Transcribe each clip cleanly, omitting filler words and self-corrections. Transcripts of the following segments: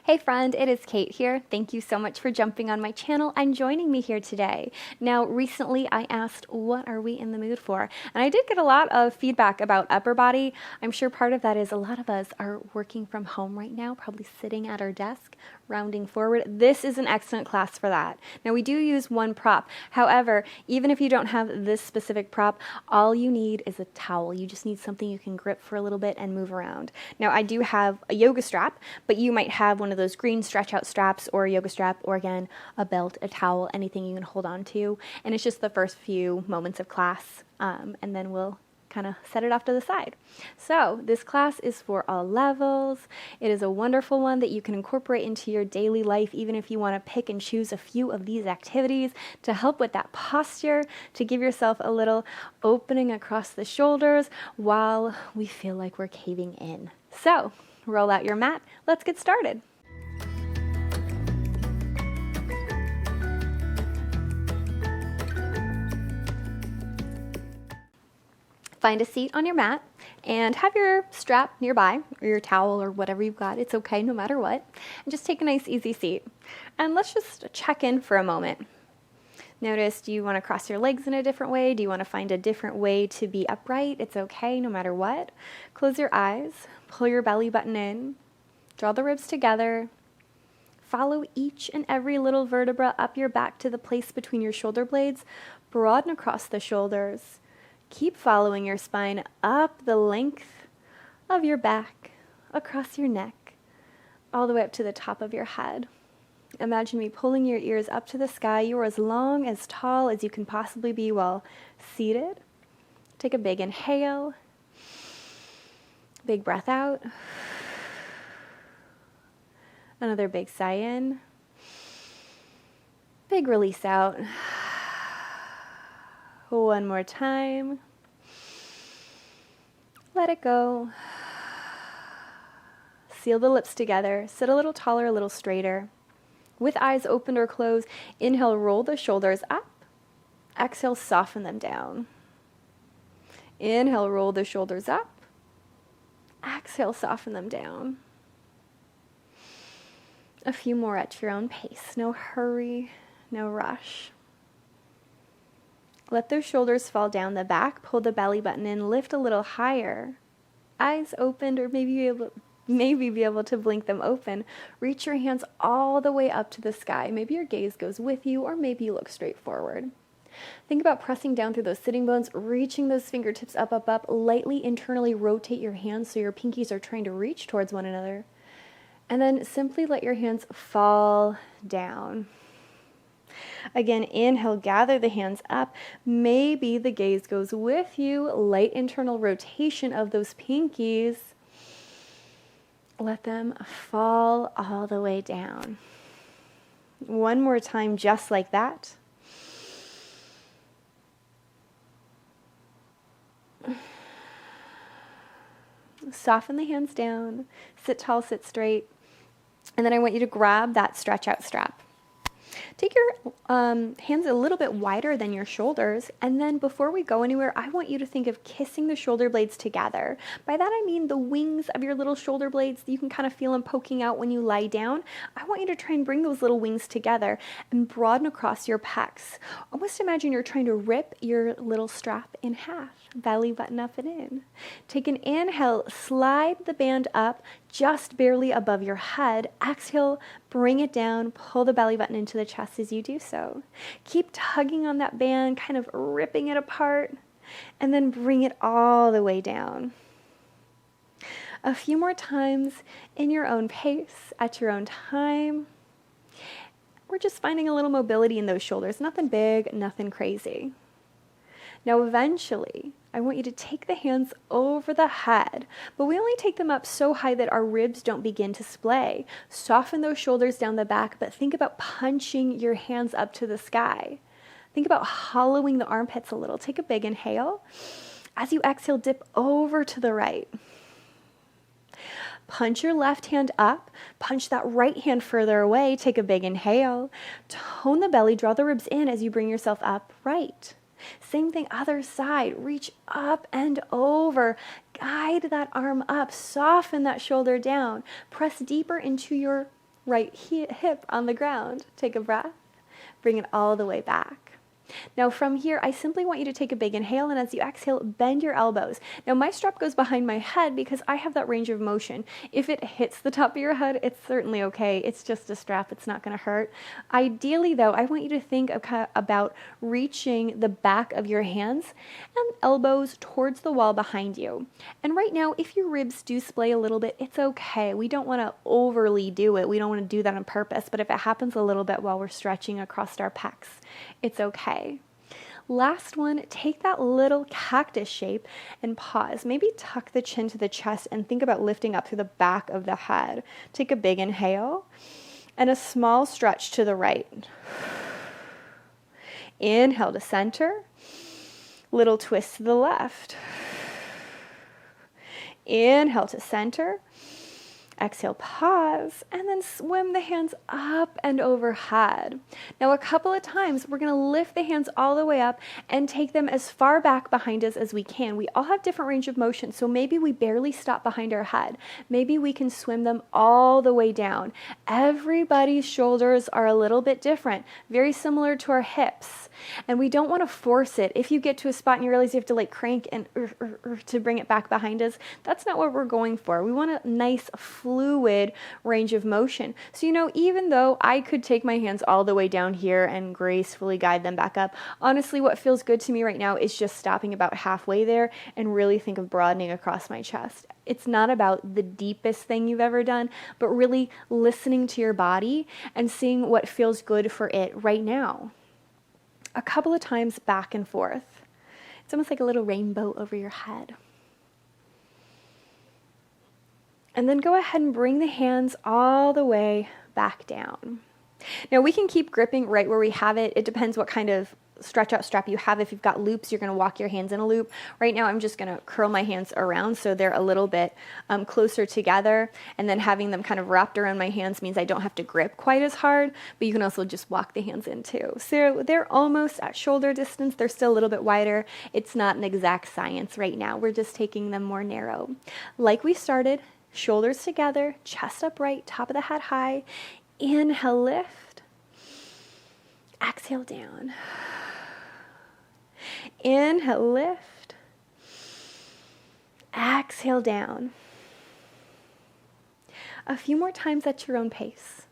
Hey friend, it is Kate here. Thank you so much for jumping on my channel and joining me here today. Now, recently I asked, what are we in the mood for? And I did get a lot of feedback about upper body. I'm sure part of that is a lot of us are working from home right now, probably sitting at our desk, rounding forward. This is an excellent class for that. Now, we do use one prop. However, even if you don't have this specific prop, all you need is a towel. You just need something you can grip for a little bit and move around. Now, I do have a yoga strap, but you might have one of those green stretch out straps or a yoga strap, or again, a belt, a towel, anything you can hold on to. And it's just the first few moments of class, and then we'll kind of set it off to the side. So this class is for all levels. It is a wonderful one that you can incorporate into your daily life, even if you want to pick and choose a few of these activities to help with that posture, to give yourself a little opening across the shoulders while we feel like we're caving in. So roll out your mat. Let's get started. Find a seat on your mat and have your strap nearby, or your towel, or whatever you've got. It's okay no matter what. And just take a nice easy seat. And let's just check in for a moment. Notice, do you want to cross your legs in a different way? Do you want to find a different way to be upright? It's okay no matter what. Close your eyes, pull your belly button in, draw the ribs together. Follow each and every little vertebra up your back to the place between your shoulder blades. Broaden across the shoulders. Keep following your spine up the length of your back, across your neck, all the way up to the top of your head. Imagine me pulling your ears up to the sky. You are as long, as tall as you can possibly be while seated. Take a big inhale, big breath out. Another big sigh in, big release out. One more time. Let it go. Seal the lips together. Sit a little taller, a little straighter. With eyes open or closed, inhale, roll the shoulders up. Exhale, soften them down. Inhale, roll the shoulders up. Exhale, soften them down. A few more at your own pace. No hurry, no rush. Let those shoulders fall down the back. Pull the belly button in. Lift a little higher. Eyes opened, or maybe be able to blink them open. Reach your hands all the way up to the sky. Maybe your gaze goes with you, or maybe you look straight forward. Think about pressing down through those sitting bones, reaching those fingertips up, up, up. Lightly internally rotate your hands so your pinkies are trying to reach towards one another. And then simply let your hands fall down. Again, inhale, gather the hands up. Maybe the gaze goes with you. Light internal rotation of those pinkies. Let them fall all the way down. One more time, just like that. Soften the hands down. Sit tall, sit straight. And then I want you to grab that stretch out strap. Take your hands a little bit wider than your shoulders, and then before we go anywhere, I want you to think of kissing the shoulder blades together. By that I mean the wings of your little shoulder blades. You can kind of feel them poking out when you lie down. I want you to try and bring those little wings together and broaden across your pecs. Almost imagine you're trying to rip your little strap in half, belly button up and in. Take an inhale, slide the band up just barely above your head. Exhale, bring it down, pull the belly button into the chest as you do so. Keep tugging on that band, kind of ripping it apart, and then bring it all the way down. A few more times in your own pace, at your own time. We're just finding a little mobility in those shoulders. Nothing big, nothing crazy. Now eventually, I want you to take the hands over the head, but we only take them up so high that our ribs don't begin to splay. Soften those shoulders down the back, but think about punching your hands up to the sky. Think about hollowing the armpits a little. Take a big inhale. As you exhale, dip over to the right. Punch your left hand up. Punch that right hand further away. Take a big inhale. Tone the belly, draw the ribs in as you bring yourself up right. Same thing, other side. Reach up and over. guide that arm up, soften that shoulder down, press deeper into your right hip on the ground. Take a breath, bring it all the way back. Now from here, I simply want you to take a big inhale, and as you exhale, bend your elbows. Now my strap goes behind my head because I have that range of motion. If it hits the top of your head, it's certainly okay. It's just a strap. It's not going to hurt. Ideally though, I want you to think about reaching the back of your hands and elbows towards the wall behind you. And right now, if your ribs do splay a little bit, it's okay. We don't want to overly do it. We don't want to do that on purpose, but if it happens a little bit while we're stretching across our pecs, it's okay. Last one, take that little cactus shape and pause. Maybe tuck the chin to the chest and think about lifting up through the back of the head. Take a big inhale and a small stretch to the right. Inhale to center, little twist to the left. Inhale to center. Exhale, pause, and then swim the hands up and overhead. Now, a couple of times, we're going to lift the hands all the way up and take them as far back behind us as we can. We all have different range of motion, so maybe we barely stop behind our head. Maybe we can swim them all the way down. Everybody's shoulders are a little bit different, very similar to our hips, and we don't want to force it. If you get to a spot and you realize you have to like crank and to bring it back behind us, that's not what we're going for. We want a nice fluid range of motion. So, even though I could take my hands all the way down here and gracefully guide them back up, honestly, what feels good to me right now is just stopping about halfway there and really think of broadening across my chest. It's not about the deepest thing you've ever done, but really listening to your body and seeing what feels good for it right now. A couple of times back and forth. It's almost like a little rainbow over your head. And then go ahead and bring the hands all the way back down. Now we can keep gripping right where we have it. It depends what kind of stretch out strap you have. If you've got loops, you're going to walk your hands in a loop. Right now I'm just going to curl my hands around so they're a little bit closer together, and then having them kind of wrapped around my hands means I don't have to grip quite as hard, but you can also just walk the hands in too. So they're almost at shoulder distance. They're still a little bit wider. It's not an exact science right now. We're just taking them more narrow. Like we started, shoulders together, chest upright, top of the head high. Inhale, lift. Exhale, down. Inhale, lift. Exhale, down. A few more times at your own pace.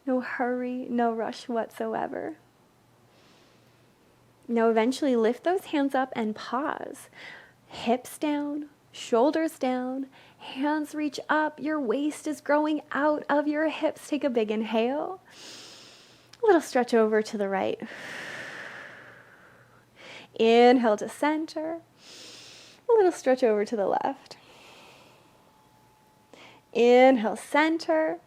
No hurry, no rush whatsoever. Now eventually lift those hands up and pause. Hips down, shoulders down, hands reach up, your waist is growing out of your hips. Take a big inhale. A little stretch over to the right. Inhale to center. A little stretch over to the left. Inhale, center.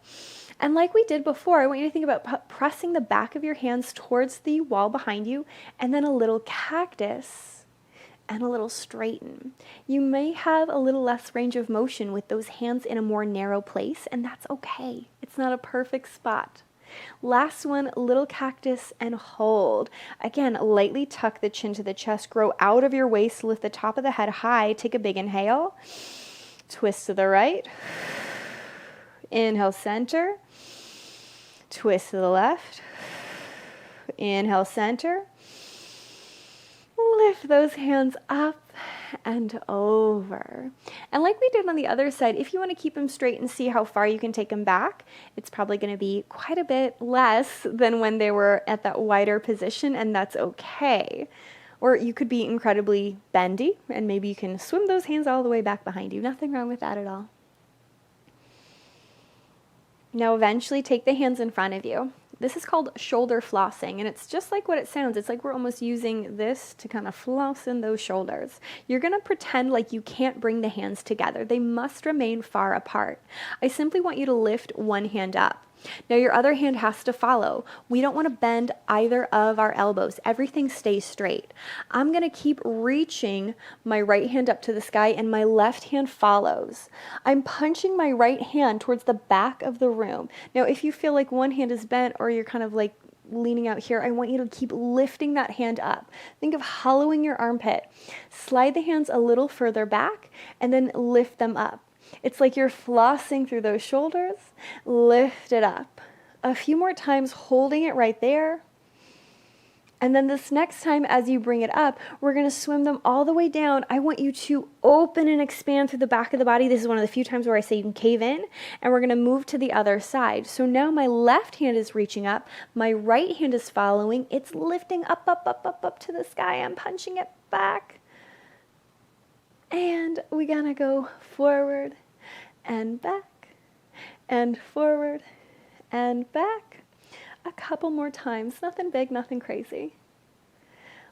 And like we did before, I want you to think about pressing the back of your hands towards the wall behind you, and then a little cactus and a little straighten. You may have a little less range of motion with those hands in a more narrow place, and that's okay. It's not a perfect spot. Last one, little cactus and hold. Again, lightly tuck the chin to the chest, grow out of your waist, lift the top of the head high, take a big inhale, twist to the right, inhale, center, twist to the left, inhale, center, lift those hands up and over. And like we did on the other side, if you want to keep them straight and see how far you can take them back, it's probably going to be quite a bit less than when they were at that wider position, and that's okay. Or you could be incredibly bendy, and maybe you can swim those hands all the way back behind you. Nothing wrong with that at all. Now eventually take the hands in front of you. This is called shoulder flossing, and it's just like what it sounds. It's like we're almost using this to kind of floss in those shoulders. You're going to pretend like you can't bring the hands together. They must remain far apart. I simply want you to lift one hand up. Now your other hand has to follow. We don't want to bend either of our elbows. Everything stays straight. I'm going to keep reaching my right hand up to the sky, and my left hand follows. I'm punching my right hand towards the back of the room. Now if you feel like one hand is bent, or you're kind of like leaning out here, I want you to keep lifting that hand up. Think of hollowing your armpit. Slide the hands a little further back and then lift them up. It's like you're flossing through those shoulders. Lift it up. A few more times, holding it right there. And then this next time, as you bring it up, we're going to swim them all the way down. I want you to open and expand through the back of the body. This is one of the few times where I say you can cave in, and we're going to move to the other side. So now my left hand is reaching up. My right hand is following. It's lifting up, up, up, up, up to the sky. I'm punching it back. And we're going to go forward and back and forward and back. A couple more times. Nothing big, nothing crazy.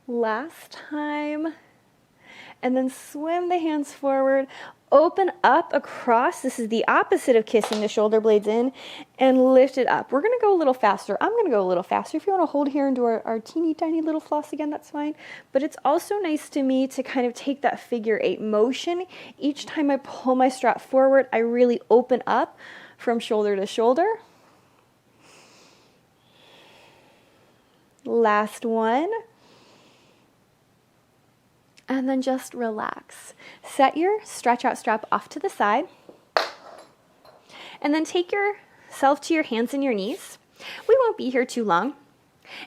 Last time. And then swim the hands forward. Open up across. This is the opposite of kissing the shoulder blades in. And lift it up. We're going to go a little faster. I'm going to go a little faster. If you want to hold here and do our teeny tiny little floss again, that's fine. But it's also nice to me to kind of take that figure 8 motion. Each time I pull my strap forward, I really open up from shoulder to shoulder. Last one. And then just relax. Set your stretch out strap off to the side. And then take yourself to your hands and your knees. We won't be here too long.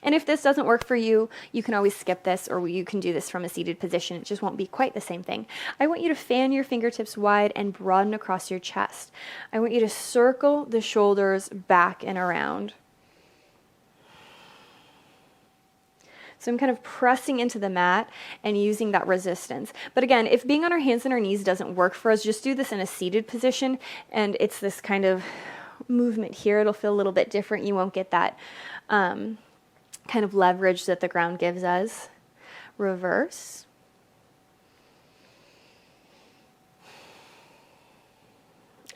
And if this doesn't work for you, you can always skip this, or you can do this from a seated position. It just won't be quite the same thing. I want you to fan your fingertips wide and broaden across your chest. I want you to circle the shoulders back and around. So I'm kind of pressing into the mat and using that resistance. But again, if being on our hands and our knees doesn't work for us, just do this in a seated position. And it's this kind of movement here. It'll feel a little bit different. You won't get that kind of leverage that the ground gives us. Reverse.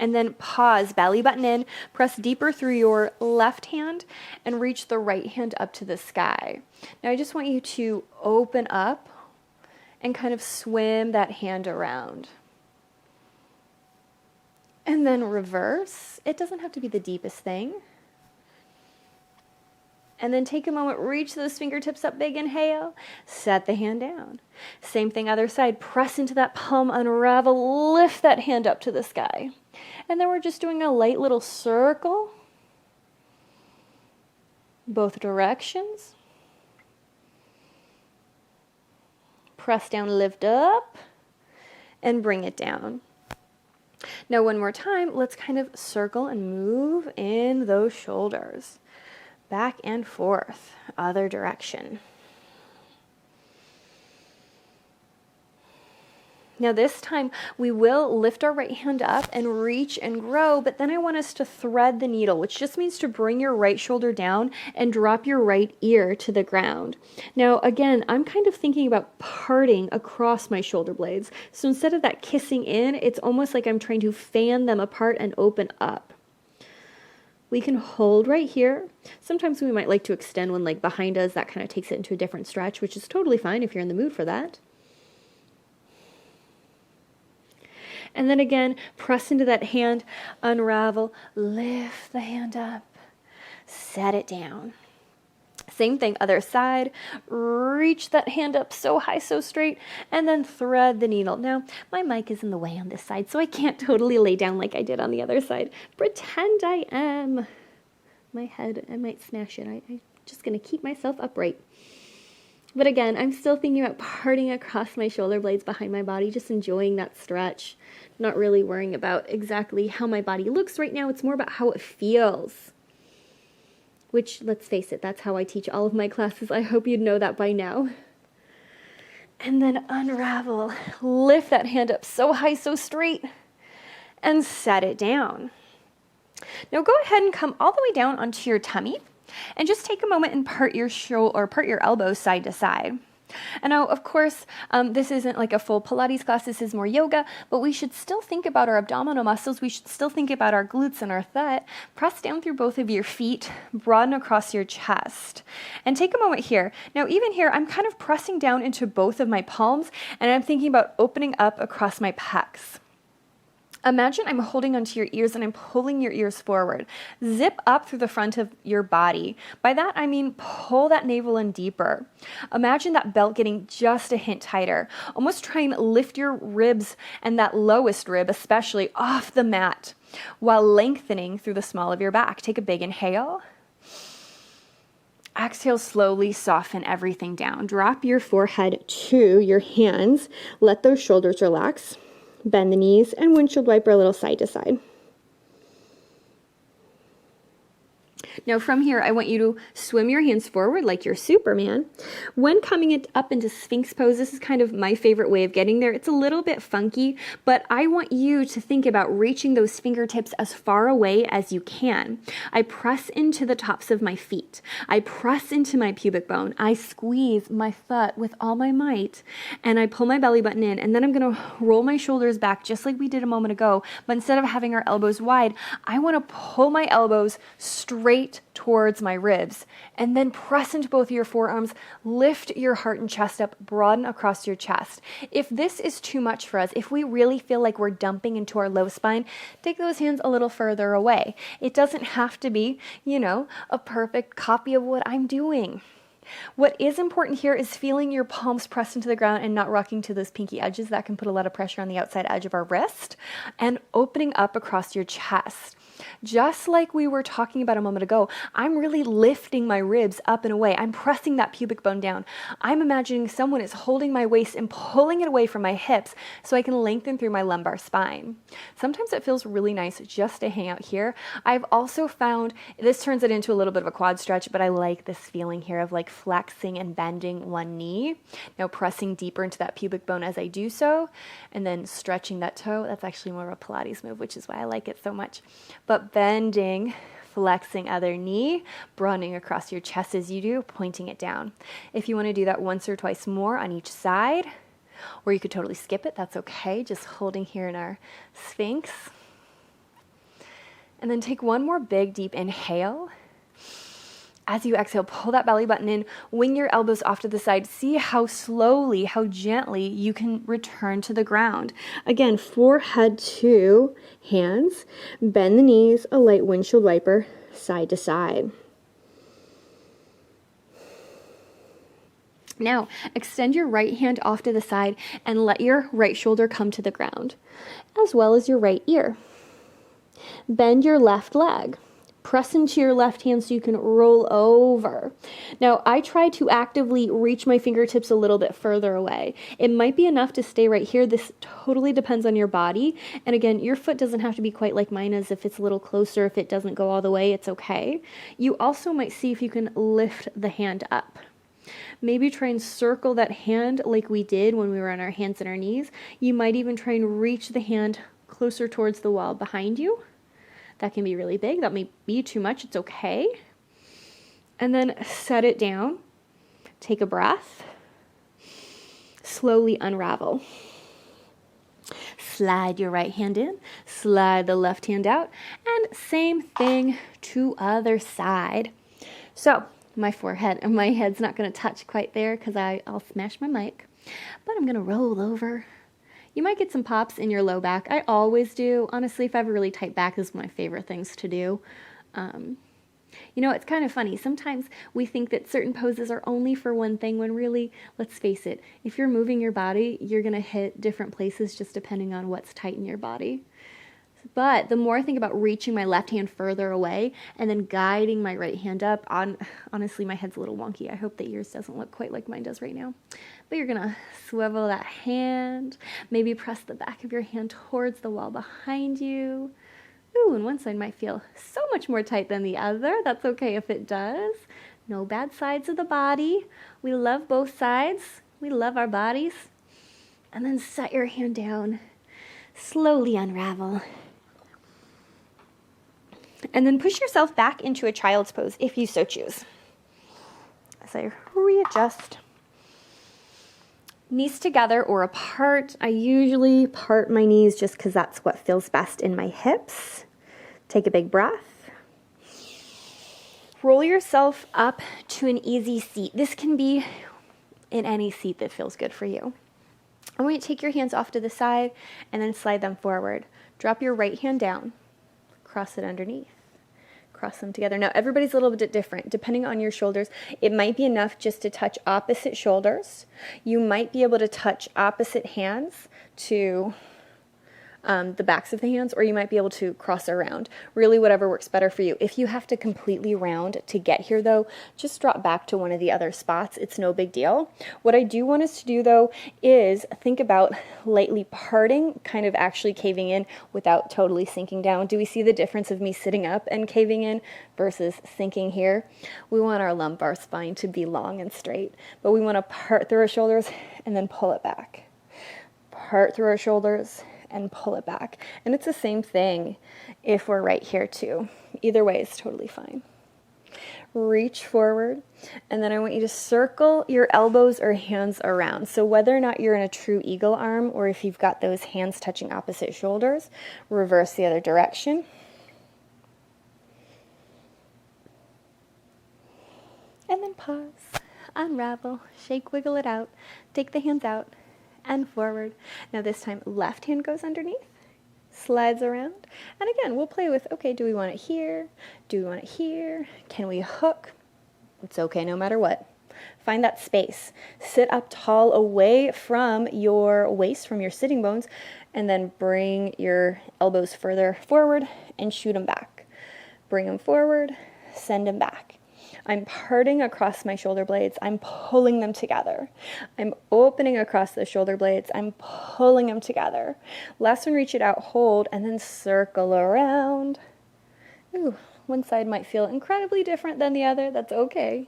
And then pause, belly button in, press deeper through your left hand and reach the right hand up to the sky. Now I just want you to open up and kind of swim that hand around. And then reverse. It doesn't have to be the deepest thing. And then take a moment, reach those fingertips up big, inhale, set the hand down. Same thing, other side, press into that palm, unravel, lift that hand up to the sky. And then we're just doing a light little circle, both directions. Press down, lift up, and bring it down. Now one more time, let's kind of circle and move in those shoulders. Back and forth, other direction. Now this time we will lift our right hand up and reach and grow, but then I want us to thread the needle, which just means to bring your right shoulder down and drop your right ear to the ground. Now again, I'm kind of thinking about parting across my shoulder blades. So instead of that kissing in, it's almost like I'm trying to fan them apart and open up. We can hold right here. Sometimes we might like to extend one leg behind us. That kind of takes it into a different stretch, which is totally fine if you're in the mood for that. And then again, press into that hand, unravel, lift the hand up, set it down. Same thing, other side, reach that hand up so high, so straight, and then thread the needle. Now, my mic is in the way on this side, so I can't totally lay down like I did on the other side. Pretend I am. My head, I might smash it. I'm just going to keep myself upright. But again, I'm still thinking about parting across my shoulder blades behind my body, just enjoying that stretch, not really worrying about exactly how my body looks right now. It's more about how it feels. Which, let's face it, that's how I teach all of my classes. I hope you'd know that by now. And then unravel. Lift that hand up so high, so straight, and set it down. Now go ahead and come all the way down onto your tummy, and just take a moment and part your elbows side to side. And now, of course, this isn't like a full Pilates class. This is more yoga, but we should still think about our abdominal muscles. We should still think about our glutes and our thigh. Press down through both of your feet, broaden across your chest, and take a moment here. Now, even here, I'm kind of pressing down into both of my palms, and I'm thinking about opening up across my pecs. Imagine I'm holding onto your ears and I'm pulling your ears forward. Zip up through the front of your body. By that, I mean pull that navel in deeper. Imagine that belt getting just a hint tighter. Almost try and lift your ribs and that lowest rib especially off the mat while lengthening through the small of your back. Take a big inhale. Exhale, slowly soften everything down. Drop your forehead to your hands. Let those shoulders relax. Bend the knees and windshield wiper a little side to side. Now from here, I want you to swim your hands forward like you're Superman. When coming up into Sphinx pose, this is kind of my favorite way of getting there. It's a little bit funky, but I want you to think about reaching those fingertips as far away as you can. I press into the tops of my feet. I press into my pubic bone. I squeeze my foot with all my might, and I pull my belly button in, and then I'm going to roll my shoulders back just like we did a moment ago, but instead of having our elbows wide, I want to pull my elbows straight towards my ribs, and then press into both of your forearms, lift your heart and chest up, broaden across your chest. If this is too much for us, if we really feel like we're dumping into our low spine, take those hands a little further away. It doesn't have to be, a perfect copy of what I'm doing. What is important here is feeling your palms pressed into the ground and not rocking to those pinky edges. That can put a lot of pressure on the outside edge of our wrist, and opening up across your chest. Just like we were talking about a moment ago, I'm really lifting my ribs up and away. I'm pressing that pubic bone down. I'm imagining someone is holding my waist and pulling it away from my hips so I can lengthen through my lumbar spine. Sometimes it feels really nice just to hang out here. I've also found, this turns it into a little bit of a quad stretch, but I like this feeling here of like flexing and bending one knee. Now pressing deeper into that pubic bone as I do so, and then stretching that toe. That's actually more of a Pilates move, which is why I like it so much. But bending, flexing other knee, broadening across your chest as you do, pointing it down. If you want to do that once or twice more on each side, or you could totally skip it, that's okay. Just holding here in our Sphinx. And then take one more big, deep inhale. As you exhale, pull that belly button in, wing your elbows off to the side. See how slowly, how gently you can return to the ground. Again, forehead to hands, bend the knees, a light windshield wiper, side to side. Now, extend your right hand off to the side and let your right shoulder come to the ground, as well as your right ear. Bend your left leg. Press into your left hand so you can roll over. Now, I try to actively reach my fingertips a little bit further away. It might be enough to stay right here. This totally depends on your body. And again, your foot doesn't have to be quite like mine, as if it's a little closer. If it doesn't go all the way, it's okay. You also might see if you can lift the hand up. Maybe try and circle that hand like we did when we were on our hands and our knees. You might even try and reach the hand closer towards the wall behind you. That can be really big. That may be too much. It's okay. And then set it down. Take a breath. Slowly unravel. Slide your right hand in. Slide the left hand out. And same thing to other side. So my forehead and my head's not going to touch quite there because I'll smash my mic. But I'm going to roll over. You might get some pops in your low back. I always do. Honestly, if I have a really tight back, this is one of my favorite things to do. It's kind of funny. Sometimes we think that certain poses are only for one thing when really, let's face it, if you're moving your body, you're going to hit different places just depending on what's tight in your body. But the more I think about reaching my left hand further away and then guiding my right hand up, honestly, my head's a little wonky. I hope that yours doesn't look quite like mine does right now. But you're going to swivel that hand, maybe press the back of your hand towards the wall behind you. Ooh, and one side might feel so much more tight than the other. That's okay if it does. No bad sides of the body. We love both sides. We love our bodies. And then set your hand down. Slowly unravel. And then push yourself back into a child's pose if you so choose. As I readjust. Knees together or apart. I usually part my knees just because that's what feels best in my hips. Take a big breath. Roll yourself up to an easy seat. This can be in any seat that feels good for you. I want you to take your hands off to the side and then slide them forward. Drop your right hand down, cross it underneath. Cross them together. Now, everybody's a little bit different. Depending on your shoulders, it might be enough just to touch opposite shoulders. You might be able to touch opposite hands to the backs of the hands, or you might be able to cross around. Really, whatever works better for you. If you have to completely round to get here, though, just drop back to one of the other spots. It's no big deal. What I do want us to do, though, is think about lightly parting, kind of actually caving in without totally sinking down. Do we see the difference of me sitting up and caving in versus sinking here? We want our lumbar spine to be long and straight, but we want to part through our shoulders and then pull it back. Part through our shoulders and pull it back. And it's the same thing if we're right here too. Either way is totally fine. Reach forward, and then I want you to circle your elbows or hands around. So whether or not you're in a true eagle arm, or if you've got those hands touching opposite shoulders, reverse the other direction. And then pause, unravel, shake, wiggle it out, take the hands out, and forward. Now this time, left hand goes underneath, slides around. And again, we'll play with, okay, do we want it here? Do we want it here? Can we hook? It's okay no matter what. Find that space. Sit up tall away from your waist, from your sitting bones, and then bring your elbows further forward and shoot them back. Bring them forward, send them back. I'm parting across my shoulder blades. I'm pulling them together. I'm opening across the shoulder blades. I'm pulling them together. Last one, reach it out, hold, and then circle around. Ooh, one side might feel incredibly different than the other. That's okay.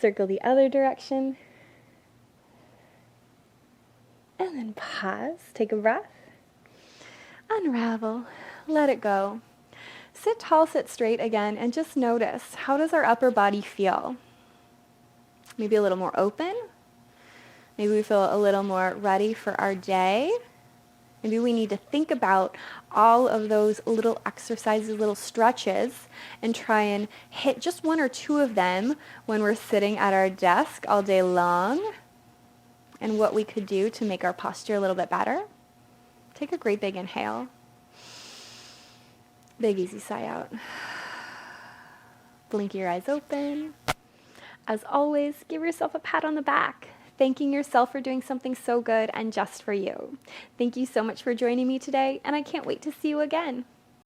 Circle the other direction. And then pause. Take a breath. Unravel. Let it go. Sit tall, sit straight again, and just notice, how does our upper body feel? Maybe a little more open. Maybe we feel a little more ready for our day. Maybe we need to think about all of those little exercises, little stretches, and try and hit just one or two of them when we're sitting at our desk all day long, and what we could do to make our posture a little bit better. Take a great big inhale. Big easy sigh out. Blink your eyes open. As always, give yourself a pat on the back, thanking yourself for doing something so good and just for you. Thank you so much for joining me today, and I can't wait to see you again.